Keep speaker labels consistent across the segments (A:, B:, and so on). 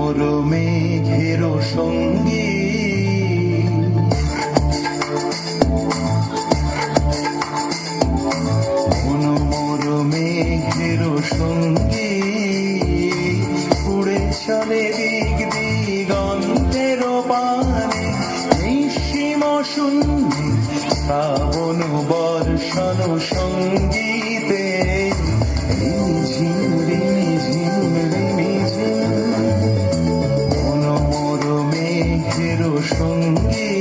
A: মেঘের সঙ্গী মনোমর মেঘের সঙ্গী উড়ে চলে দিক দিগন্তের পানে নিঃসীম শূন্যে শ্রাবণ বর্ষণ সঙ্গীতে ঝিম ঝিম ঝিম মনোমর মেঘের সঙ্গী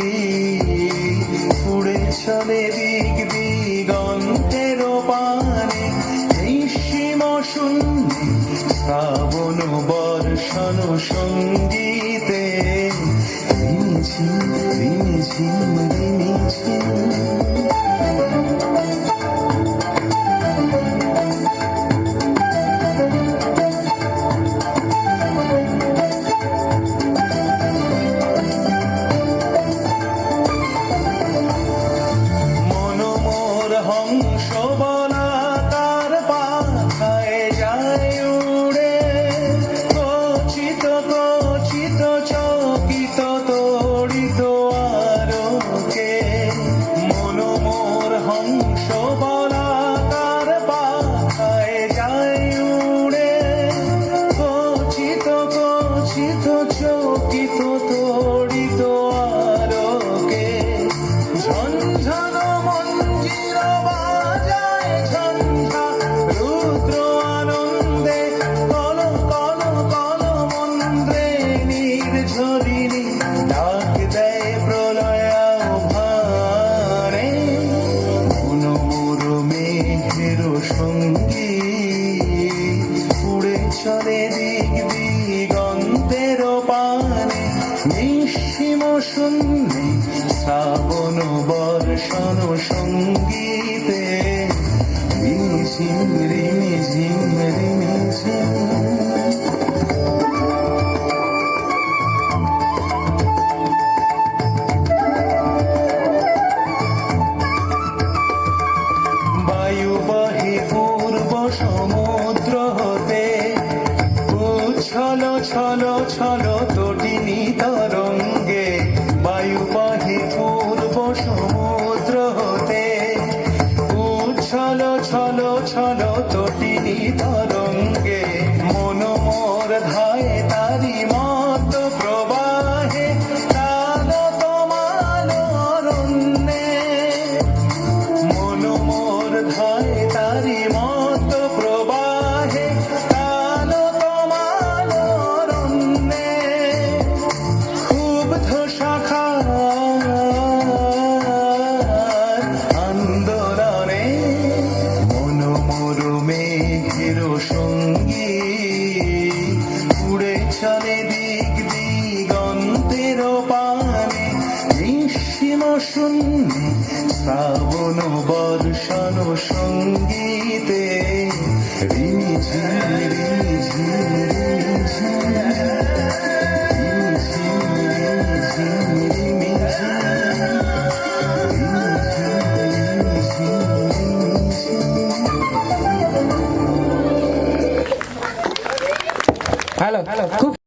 A: উড়ে চলে দিক দিগন্তের পানে নিঃসীম শূন্যে শ্রাবণ বর্ষণ সঙ্গীতে ঝিম ঝিম ঝিম হংস বলাকার পাখায় যায় উড়ে কচিত কচিত চকিত তড়িত আলোকে মনোমর হংস বলাকার পাখায় যায় উড়ে কচিত কচিত চকিত তড়িত আলোকে ঝঞ্ঝন ঝরিনি ডাক দেয় প্রলয় ভারে মনোমর মেঘের সঙ্গী উড়ে চলে দিক দিগন্তের পানে নিঃসীম শূন্যে শ্রাবণ বর্ষণ সঙ্গীতে ঝিম ঝিম ঝিম বায়ু বহে পূর্ব সমুদ্র হতে উচ্ছল ছল ছল তটিনী তরঙ্গে বায়ু বহে পূর্ব সমুদ্র হতে উচ্ছল ছল ছল তটিনী তরঙ্গে মনোমর ধায়ে তারি মত প্রবাহে কাল তোমাল অরণ্যে মনোমর ধায়ে তারি মত প্রবাহে কাল তোমাল অরণ্যে ক্ষুব্ধ শাখার আন্দোলনে মনোমর মেঘের সঙ্গী উড়ে চলে দিক দিগন্তের পানে নিঃসীম শূন্যে শ্রাবণ বর্ষণ সঙ্গীতে রিমি ঝিম রিমি ঝিম রিমি ঝিম রিমি ঝিম
B: হ্যালো খুব